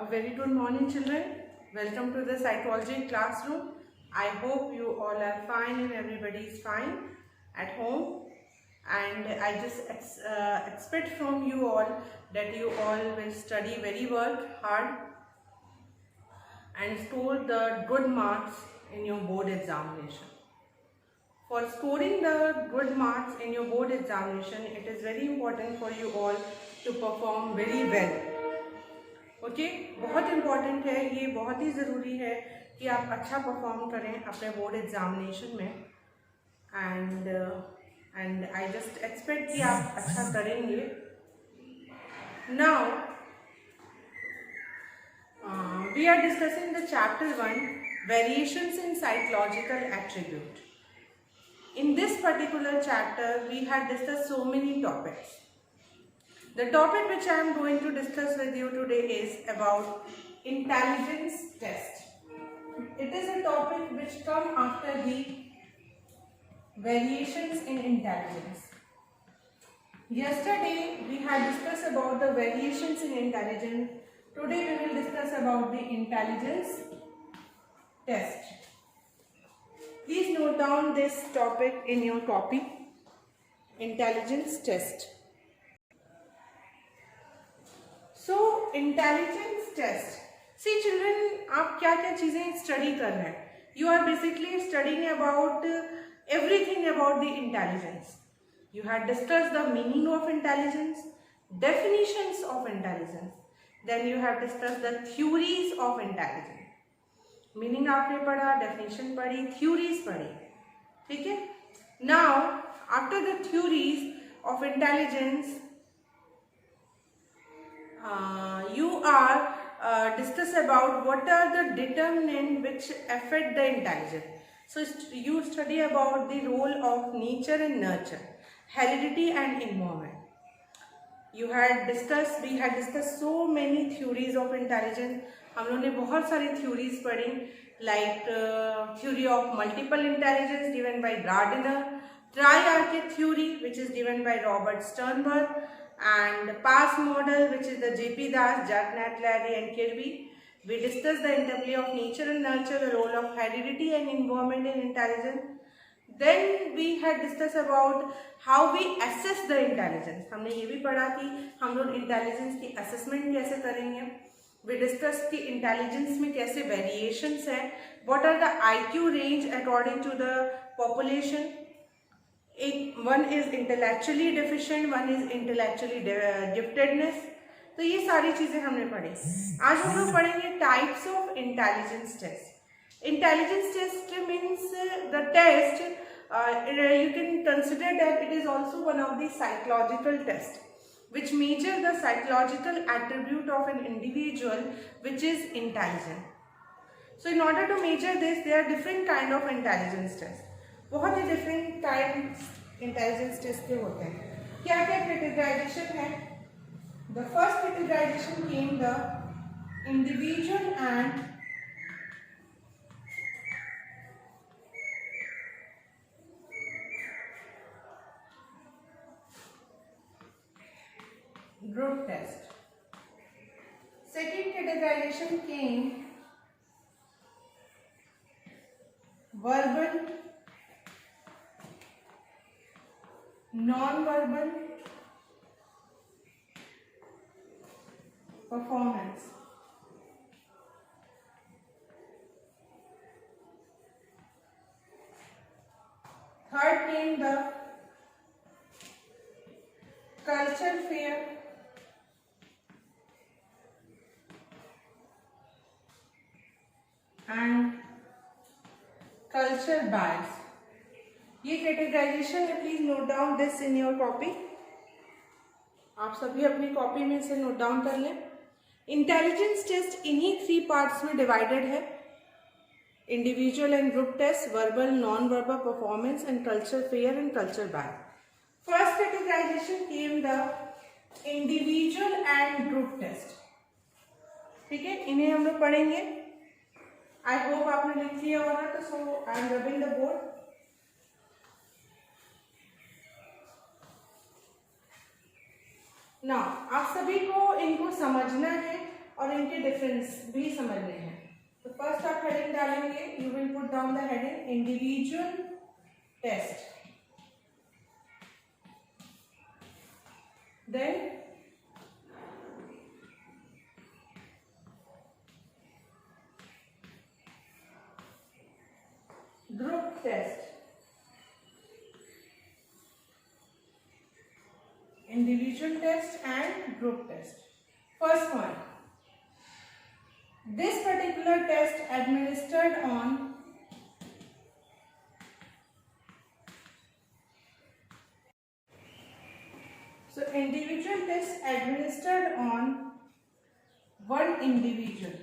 A very good morning, children. Welcome to the psychology classroom. I hope you all are fine and everybody is fine at home. And I just expect from you all that you all will study very hard and score the good marks in your board examination. For scoring the good marks in your board examination, it is very important for you all to perform very well. Okay बहुत important है, ये बहुत ही ज़रूरी है कि आप अच्छा perform करें अपने बोर्ड एग्जामिनेशन में एंड आई जस्ट एक्सपेक्ट कि आप अच्छा करेंगे. Now we are discussing the chapter 1 variations in psychological attribute. In this particular chapter we had discussed so many topics. The topic which I am going to discuss with you today is about intelligence test. It is a topic which comes after the variations in intelligence. Yesterday we had discussed about the variations in intelligence. Today we will discuss about the intelligence test. Please note down this topic in your copy. Intelligence test. So intelligence test. See children, आप क्या क्या चीजें study कर रहे हैं? You are basically studying about everything about the intelligence. You had discussed the meaning of intelligence, definitions of intelligence. Then you have discussed the theories of intelligence. Meaning आपने पढ़ा, definition पढ़ी, थ्योरीज पढ़ी. ठीक है. Now after the theories of intelligence you are discuss about what are the determinants which affect the intelligence. So you study about the role of nature and nurture, heredity and environment. We had discussed so many theories of intelligence. हम लोगों ने बहुत सारी theories पढ़ी, like theory of multiple intelligence given by Gardner, triarchy theory which is given by Robert Sternberg, and PASS model which is the J.P. Das, Jack Nat, Larry and Kirby. We discussed the interplay of nature and nurture, the role of heredity and environment in intelligence. Then we had discussed about how we assess the intelligence. हमने ये भी पढ़ा कि हम लोग intelligence की assessment कैसे करेंगे. We discussed कि intelligence में कैसे variations हैं. What are the IQ range according to the population. One is intellectually deficient, one is intellectually giftedness. तो ये सारी चीजें हमने पढ़ी. आज हम लोग पढ़ेंगे types of intelligence test. Intelligence test means the test. You can consider that it is also one of the psychological tests which measure the psychological attribute of an individual which is intelligent. So in order to measure this, there are different kind of intelligence tests. बहुत ही different kinds intelligence test के होते हैं. क्या क्या categorization है? The first categorization came the individual and group test. Second categorization came verbal, non-verbal, performance. Third came the culture fear, and culture bias. ये categorisation है. Please note down this in your copy. आप सभी अपनी copy में से note down कर लें. Intelligence test इन्हीं 3 पार्ट्स में डिवाइडेड है. Individual and group test, verbal, non verbal, performance and culture fair and culture bias. First categorization came the individual and group test. ठीक है, इन्हें हम लोग पढ़ेंगे. आई होप आपने लिख लिया होगा. तो so I am rubbing the board. ना आप सभी को इनको समझना है और इनके डिफरेंस भी समझने हैं। तो फर्स्ट आप हेडिंग डालेंगे, you will put down the heading individual test, then group test, individual test and group test. First one, this particular test administered on individual test administered on one individual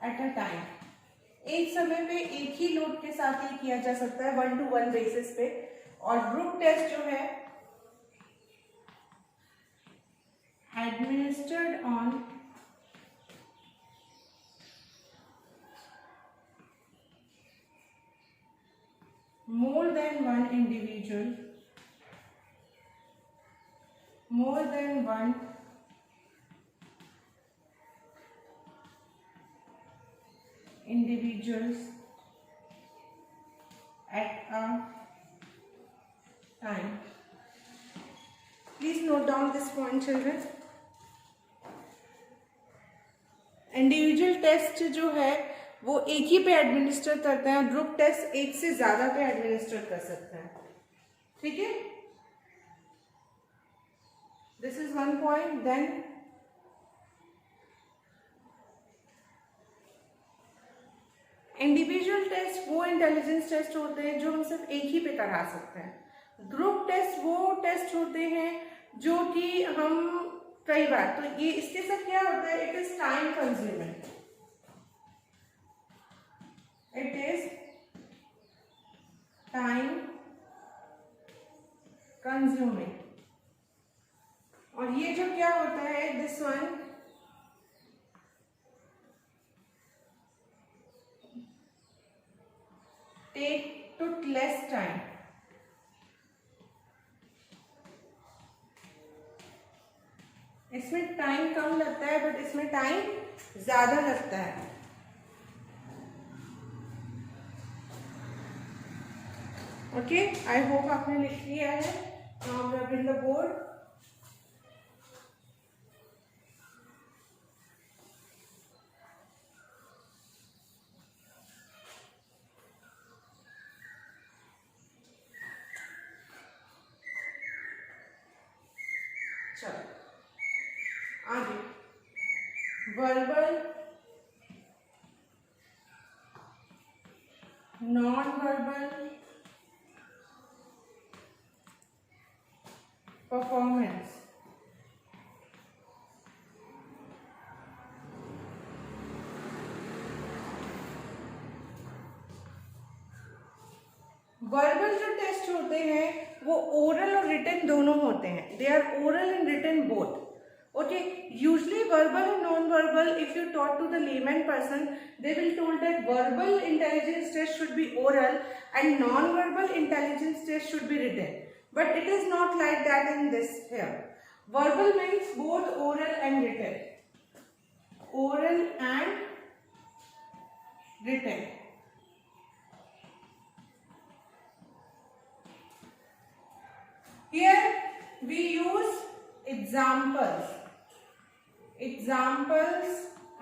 at a time. एक समय पे एक ही load के साथ ये किया जा सकता है 1-to-1 बेसिस पे। और ग्रुप टेस्ट जो है administered on more than one individual, more than one individuals at a time. Please note down this point, children. Individual test जो है वो एक ही पे एडमिनिस्टर करते हैं, ग्रुप टेस्ट एक से ज्यादा पे एडमिनिस्टर कर सकते हैं। ठीक है, this is one point. Then individual test वो इंटेलिजेंस टेस्ट होते हैं जो हम सिर्फ एक ही पे करा सकते हैं। ग्रुप टेस्ट वो टेस्ट होते हैं जो कि हम कई बार, तो ये इसके साथ क्या होता है, it is time consuming, it is time consuming। और ये जो क्या होता है, this one take too less time. इसमें टाइम कम लगता है बट इसमें टाइम ज्यादा लगता है। ओके, आई होप आपने लिख लिया है। रब इन द बोर्ड। चलो आगे, verbal, non verbal performance. Verbal जो टेस्ट होते हैं वो ओरल और रिटन दोनों होते हैं। They are oral and written both. Okay, usually verbal and non-verbal, if you taught to the layman person, they will told that verbal intelligence test should be oral and non-verbal intelligence test should be written. But it is not like that in this here. Verbal means both oral and written. Oral and written. Here we use examples. Examples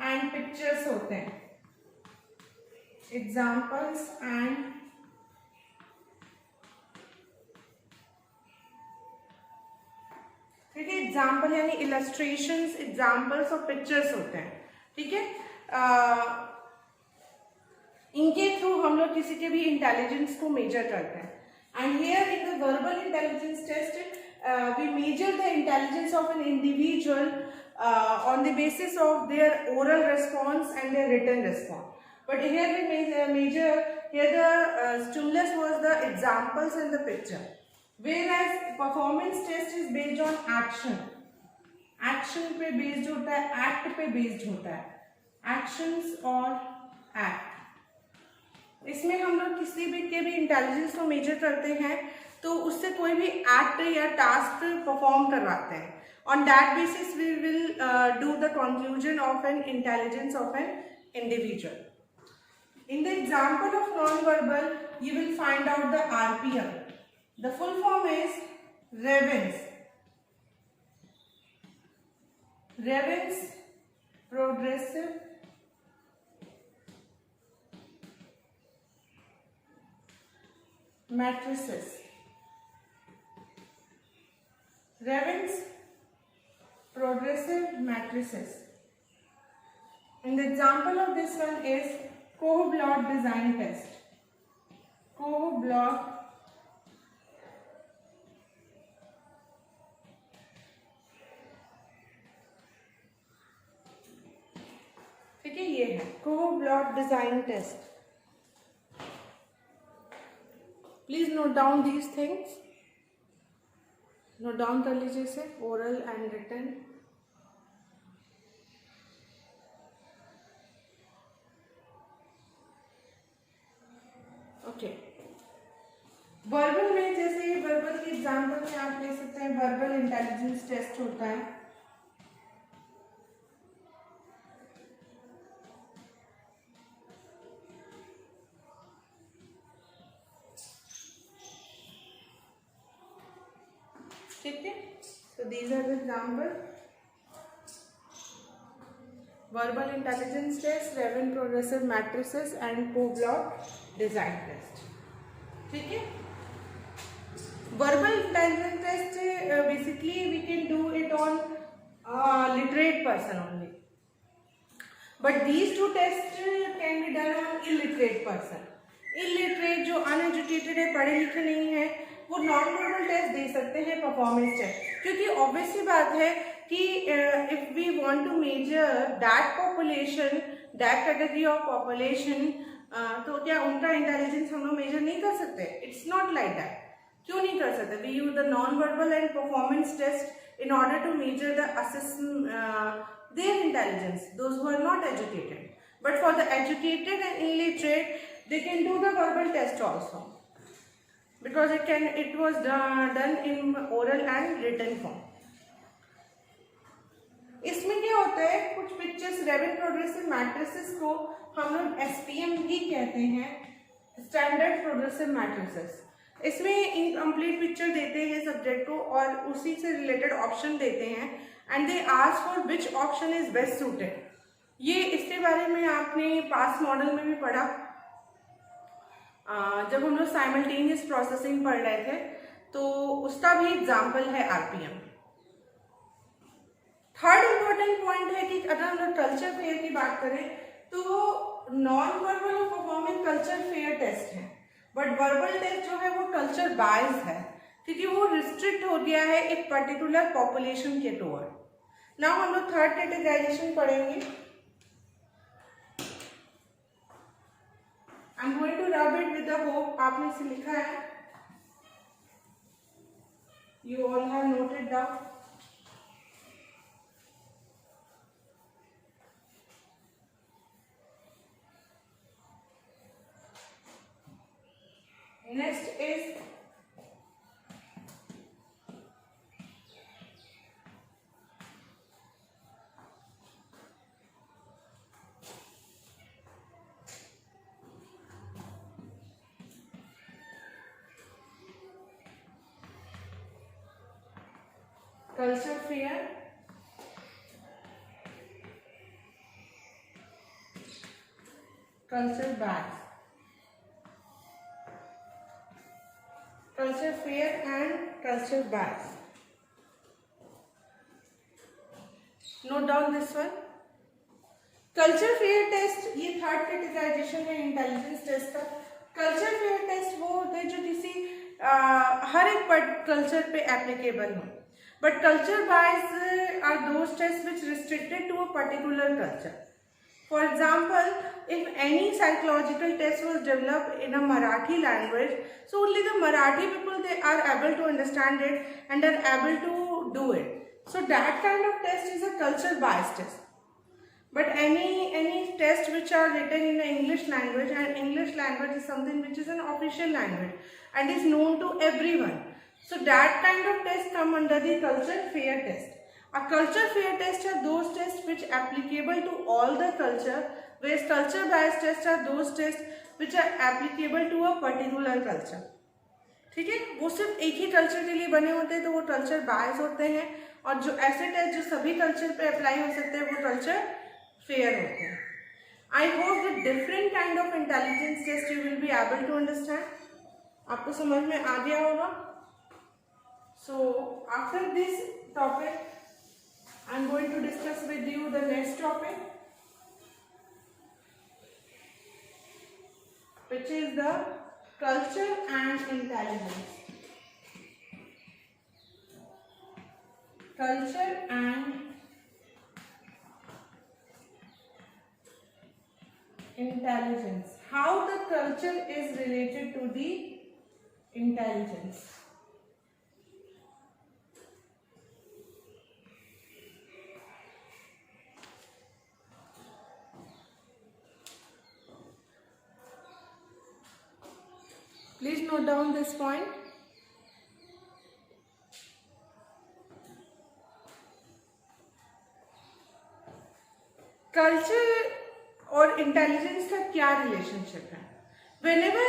and pictures होते हैं। Examples and ठीक है, example यानी illustrations, examples और pictures होते हैं। ठीक है, इनके थ्रू हम लोग किसी के भी इंटेलिजेंस को मेजर करते हैं। And here in the verbal intelligence test we measure the intelligence of an individual on the basis of their oral response and their written response. But here we measure, here the stimulus was the examples and the picture. Whereas performance test is based on action. Action पे based होता है, act पे based होता है, actions और act। इसमें हम लोग किसी भी के भी इंटेलिजेंस को मेजर करते हैं तो उससे कोई भी एक्ट या टास्क परफॉर्म करवाते हैं. On that basis, we will do the conclusion of an intelligence of an individual. In the example of non-verbal, you will find out the RPM. The full form is Raven's Progressive Matrices. Raven's Progressive Matrices. And the example of this one is Koh-Blott design test. Koh-Blott ठीक है, ये है Koh-Blott design test. Please note down these things. Note down कर लीजिए इसे, oral and written. Okay. Verbal में जैसे verbal के एग्जाम्पल में आप ले सकते हैं, वर्बल इंटेलिजेंस टेस्ट होता है. ठीक है. So these are the examples. Verbal intelligence test, Raven progressive matrices and Koh-Blott design test. ठीक है. Verbal intelligence test basically we can do it on literate person only. But these two tests can be done on illiterate person. Illiterate जो uneducated है, पढ़े लिखे नहीं है, वो non verbal test दे सकते हैं, परफॉर्मेंस टेस्ट. क्योंकि ऑब्वियस सी बात है कि if we want to measure that population, that category of population, तो क्या उनका इंटेलिजेंस हम लोग मेजर नहीं कर सकते? It's not like that. क्यों नहीं कर सकते? We use the non verbal and performance test in order to measure the their intelligence, those who are not educated. But for the educated and illiterate, they can do the verbal test also, because it was done in oral and written form. इसमें क्या होता है, कुछ pictures Raven progressive matrices को हम लोग SPM भी कहते हैं, स्टैंडर्ड प्रोग्रेसिव मैट्रिसेस. इसमें इनकम्प्लीट पिक्चर देते हैं सब्जेक्ट को और उसी से रिलेटेड ऑप्शन देते हैं, and they ask for which option is best suited. ये इसके बारे में आपने पास मॉडल में भी पढ़ा जब हम लोग साइमल्टेनियस प्रोसेसिंग पढ़ रहे थे, तो उसका भी एग्जाम्पल है RPM. थर्ड इम्पोर्टेंट पॉइंट है कि अगर हम लोग कल्चर फेयर की बात करें तो नॉन वर्बल और परफॉर्मिंग कल्चर फेयर टेस्ट है, बट वर्बल टेस्ट जो है वो कल्चर बायस है, क्योंकि वो रिस्ट्रिक्ट हो गया है एक पर्टिकुलर पॉपुलेशन के टुवर्ड. नाउ हम लोग थर्ड कैटेगराइजेशन पढ़ेंगे. I am going to rub it with the hope आपने इसे लिखा है, you all have noted down. Next is culture fair, culture bias. Culture fair and culture bias. Note down this one. Culture fair test, ये third categorisation है intelligence test का. Culture fair test वो होता है जो किसी हर एक कल्चर पे एप्लीकेबल हो, but culture bias are those test which restricted to a particular culture. For example, if any psychological test was developed in a Marathi language, so only the Marathi people they are able to understand it and are able to do it. So that kind of test is a culture bias test. But any test which are written in the English language, and English language is something which is an official language. and is known to everyone. So that kind of test come under the culture fair test. A culture fair test are those tests which applicable to all the culture, whereas culture bias tests are those tests which are applicable to a particular culture. ठीक है, वो सिर्फ एक ही culture के लिए बने होते हैं तो वो कल्चर बायस होते हैं, और जो ऐसे टेस्ट जो सभी कल्चर पे अप्लाई हो सकते हैं वो कल्चर फेयर होते हैं. I hope the different kind of intelligence test you will be able to understand. आपको समझ में आ गया होगा. So after this topic I am going to discuss with you the next topic, which is the culture and intelligence. Culture and intelligence. How the culture is related to the intelligence. Please note down this point. Culture और intelligence का क्या relationship है? Whenever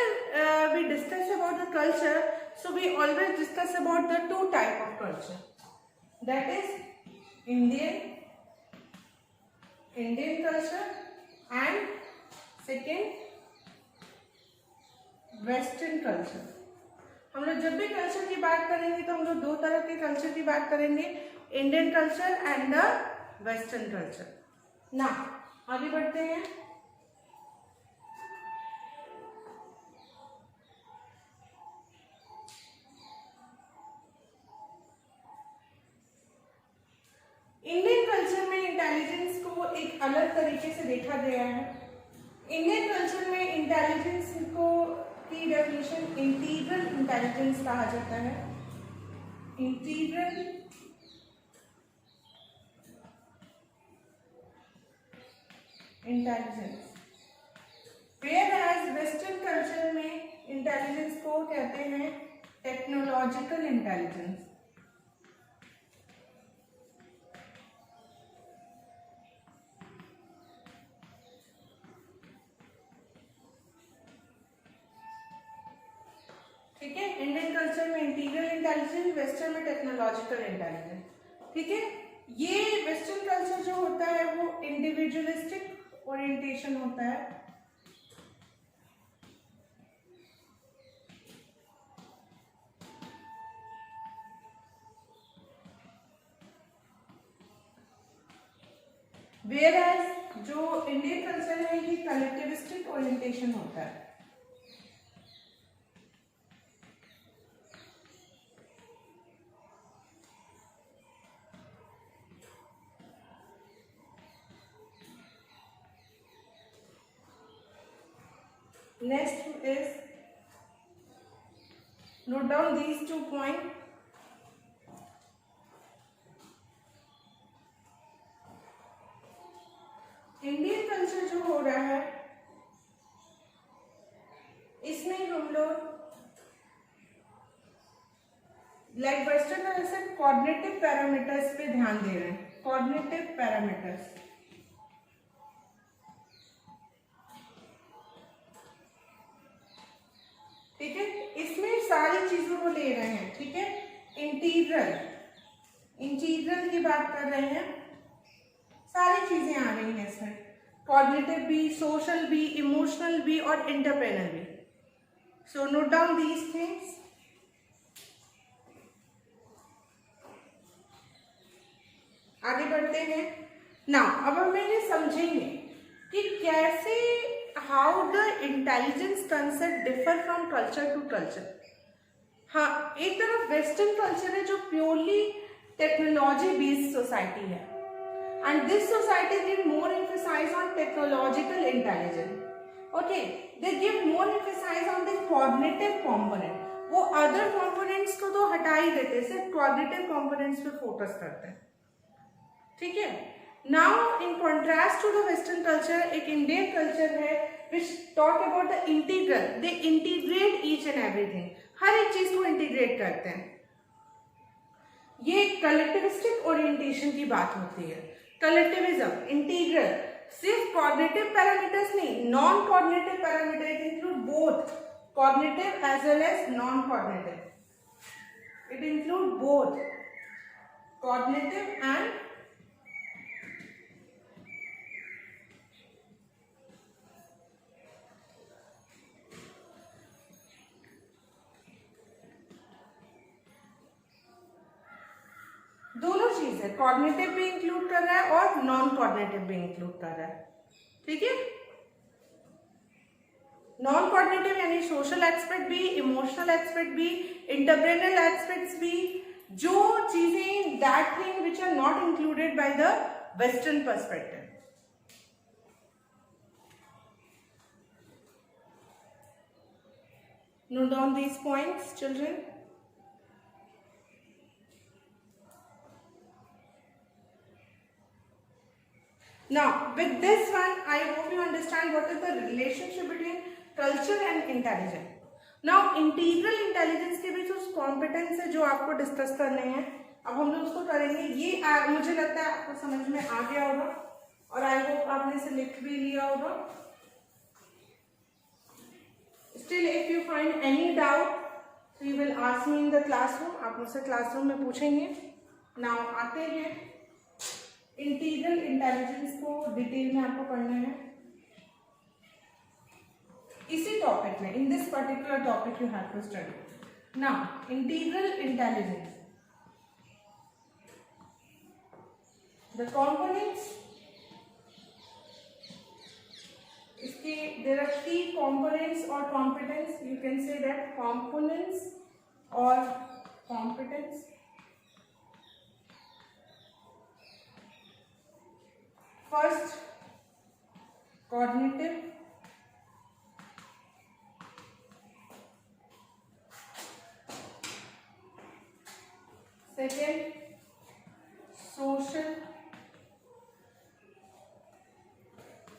we discuss about the culture, so we always discuss about the two type of culture. That is Indian culture and second western culture. हम लोग जब भी culture की बात करेंगे तो हम लोग दो तरह के कल्चर की बात करेंगे, Indian culture and the western culture. ना आगे बढ़ते हैं. इंडियन कल्चर में इंटेलिजेंस को एक अलग तरीके से देखा गया है. इंडियन कल्चर में इंटेलिजेंस को की डेफिनेशन इंटीग्रल इंटेलिजेंस कहा जाता है. Integral intelligence. Whereas western culture में इंटेलिजेंस को कहते हैं टेक्नोलॉजिकल इंटेलिजेंस. ठीक है, इंडियन कल्चर में इंटीग्रल इंटेलिजेंस, वेस्टर्न में टेक्नोलॉजिकल इंटेलिजेंस. ठीक है, ये वेस्टर्न कल्चर जो होता है वो इंडिविजुअलिस्टिक ओरिएंटेशन होता है. वेयरएज जो इंडियन कल्चर है ये कलेक्टिविस्टिक ओरिएंटेशन होता है. Next is, note down these 2 points. Indian culture जो हो रहा है इसमें हम लोग like western culture cognitive parameters पे ध्यान दे रहे हैं. Cognitive parameters. ठीक है, इसमें सारी चीजों को ले रहे हैं. ठीक है, इंटीग्रल की बात कर रहे हैं, सारी चीजें आ रही हैं इसमें. कॉग्निटिव भी, सोशल भी, इमोशनल भी और इंटरपेनल भी. So note down these things. आगे बढ़ते हैं. नाउ अब हम ये समझेंगे कि कैसे how the intelligence concept differ from culture to culture. हाँ, एक तरफ वेस्टर्न कल्चर है जो प्योरली टेक्नोलॉजी बेस्ड सोसाइटी है, and this society give more emphasize on technological intelligence. Okay, they give more emphasize on the cognitive component. वो other components को तो हटा ही देते, सिर्फ कॉग्निटिव कंपोनेंट्स पे फोकस करते हैं. ठीक है. Now in contrast to the western culture, एक इंडियन कल्चर है which talk about the integral. They integrate each and everything. हर एक चीज को इंटीग्रेट करते हैं। ये कलेक्टिविस्टिक ओरिएंटेशन की बात होती है। कलेक्टिविज्म, इंटीग्रल, सिर्फ कॉग्निटिव पैरामीटर्स नहीं, non cognitive parameter, it include both cognitive as well as non cognitive, it include both cognitive and दोनों चीज है, कॉग्निटिव भी इंक्लूड कर रहा है और नॉन कॉग्निटिव भी इंक्लूड कर रहा है। ठीक है, नॉन कॉग्निटिव यानी सोशल एस्पेक्ट भी, इमोशनल एस्पेक्ट भी, इंटरप्रेनल एस्पेक्ट्स भी, जो चीजें that thing which are not included by the western perspective. Note down these points, children. Now, with this one, I hope you understand what is the relationship between culture and intelligence. Now, integral intelligence के बीच उस competence है जो आपको discuss करने हैं, अब हम लोग उसको करेंगे। ये मुझे लगता है आपको समझ में आ गया होगा और आई होप आपने इसे लिख भी लिया होगा। Still, if you find any doubt, so you will ask me in the classroom. आप मुझसे क्लासरूम में पूछेंगे। Now आते हैं इंटीग्रल इंटेलिजेंस को डिटेल में आपको पढ़ना है इसी टॉपिक में। In this particular topic you have to study. Now integral intelligence, the components, इसके there are 3 components or competence, you can say that components or competence। First, cognitive, second, social,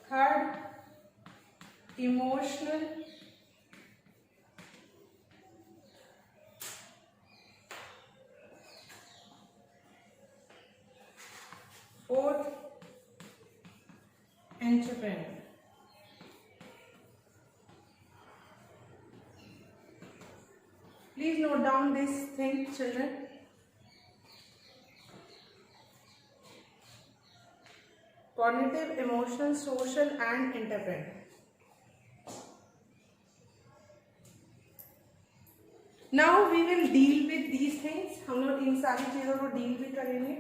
third, emotional, fourth, entrepreneur। Please note down this thing, children. Cognitive, emotional, social and entrepreneur। Now we will deal with these things। हम लोग इन सारी चीजों को deal भी करेंगे।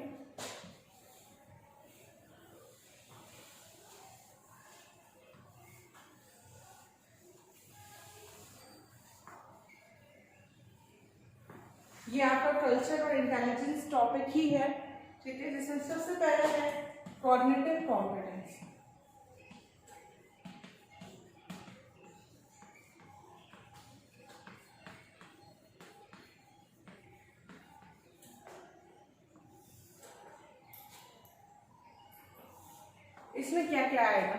ये आपका culture और इंटेलिजेंस टॉपिक ही है। ठीक है, जिसमें सबसे पहला है कॉग्निटिव कॉम्पिटेंस। इसमें क्या क्या आएगा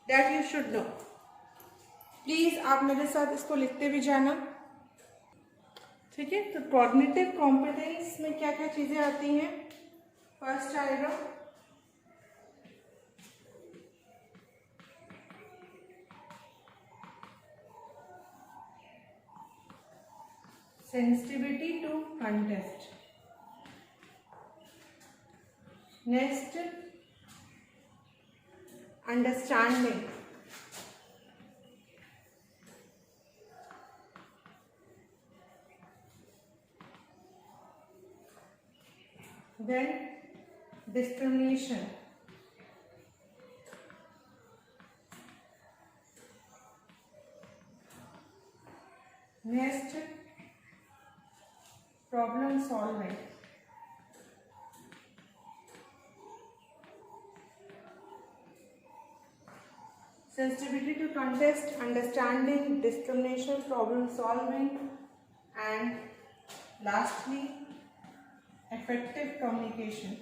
that you should know. Please आप मेरे साथ इसको लिखते भी जाना। ठीक है, तो कॉग्निटिव कॉम्पिटेंस में क्या क्या चीजें आती हैं। फर्स्ट आएगा sensitivity to context, next understanding, then discrimination, next problem solving, sensitivity to context, understanding, discrimination, problem solving, and lastly effective communication।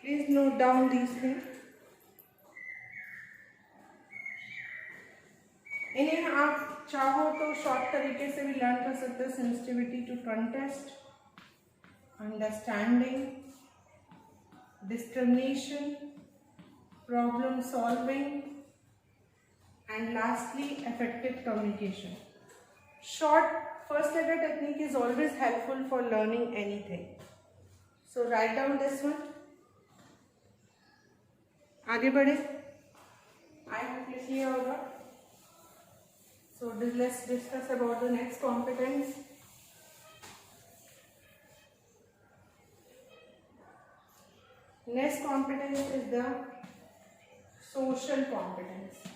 Please note down these things. इन्हें आप चाहो तो शॉर्ट तरीके से भी लर्न कर सकते हो. Sensitivity to context, understanding, discrimination, problem solving, and lastly effective communication. Short first letter technique is always helpful for learning anything. So write down this one. आगे बढ़े. I hope लिख लिया होगा. So let's discuss about the next competence. Next competence is the social competence.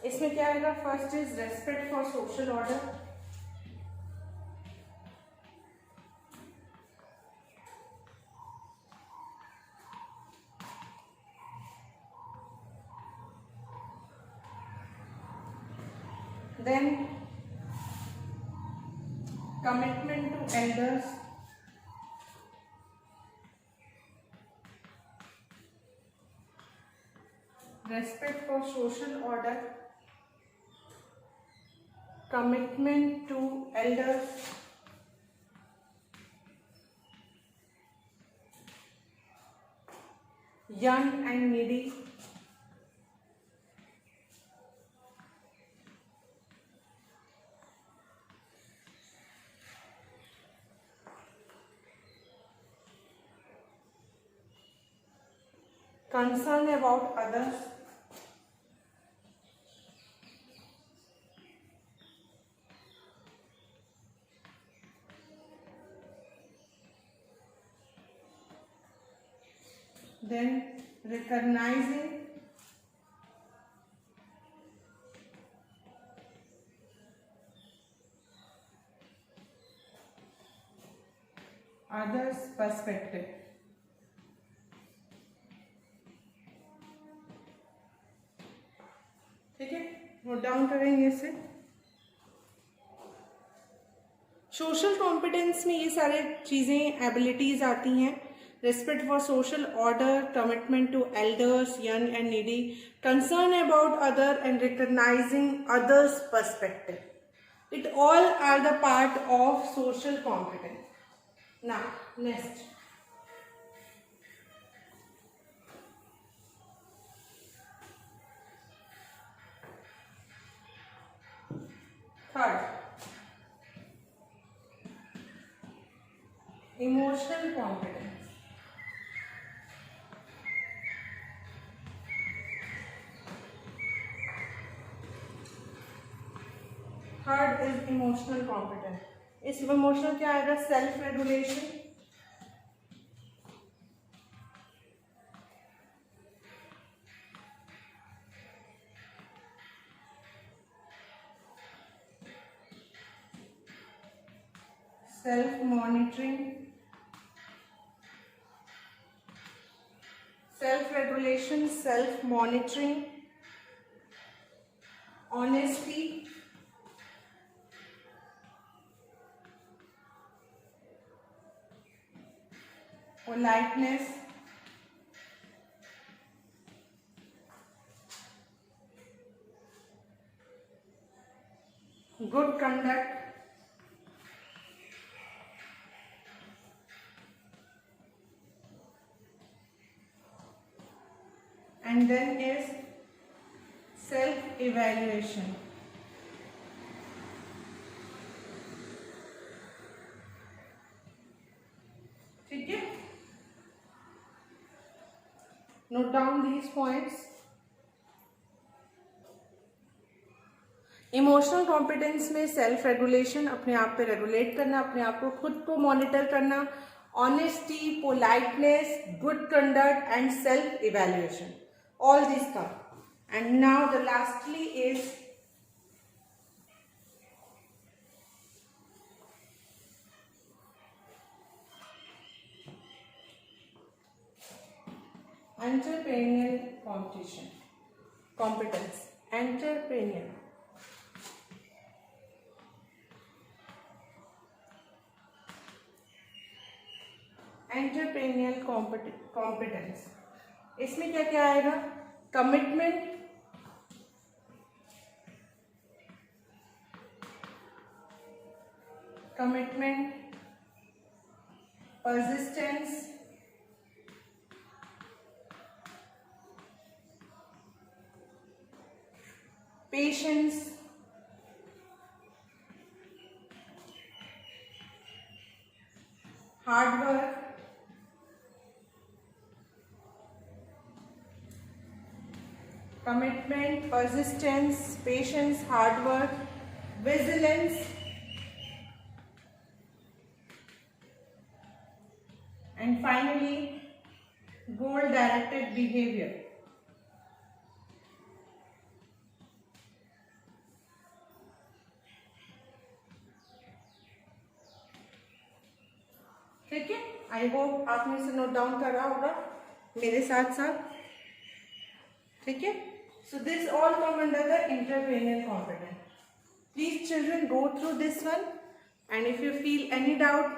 इसमें क्या आएगा? First is respect for social order. Then commitment to elders, respect for social order, commitment to elders, young and needy, concern about others, then recognizing others' perspective. ठीक है, note down करेंगे इसे. Social competence में ये सारे चीज़ें abilities आती हैं. Respect for social order, commitment to elders, young and needy, concern about other and recognizing others perspective. It all are the part of social competence. Now next, third, emotional competence. Third is emotional competence. इस emotional क्या आएगा? Self regulation, self monitoring, self regulation, self monitoring, honesty, politeness, good conduct, and then is self evaluation. ठीक है, note down these points. Emotional competence में self regulation, अपने आप पे regulate करना, अपने आप को खुद को मॉनिटर करना, honesty, politeness, good conduct and self evaluation. All these come. And now the lastly is Entrepreneurial competition. Competence. Entrepreneurial. Entrepreneurial competence. इसमें क्या क्या आएगा? Commitment, persistence, patience, hard work, commitment, persistence, patience, hard work, vigilance, and finally goal directed behavior. ठीक है, I hope आपने इसे note down करा होगा मेरे साथ साथ. ठीक है, so this all come under the entrepreneurial competence. Please children go through this one, and if you feel any doubt,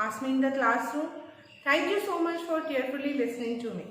ask me in the classroom. Thank you so much for carefully listening to me.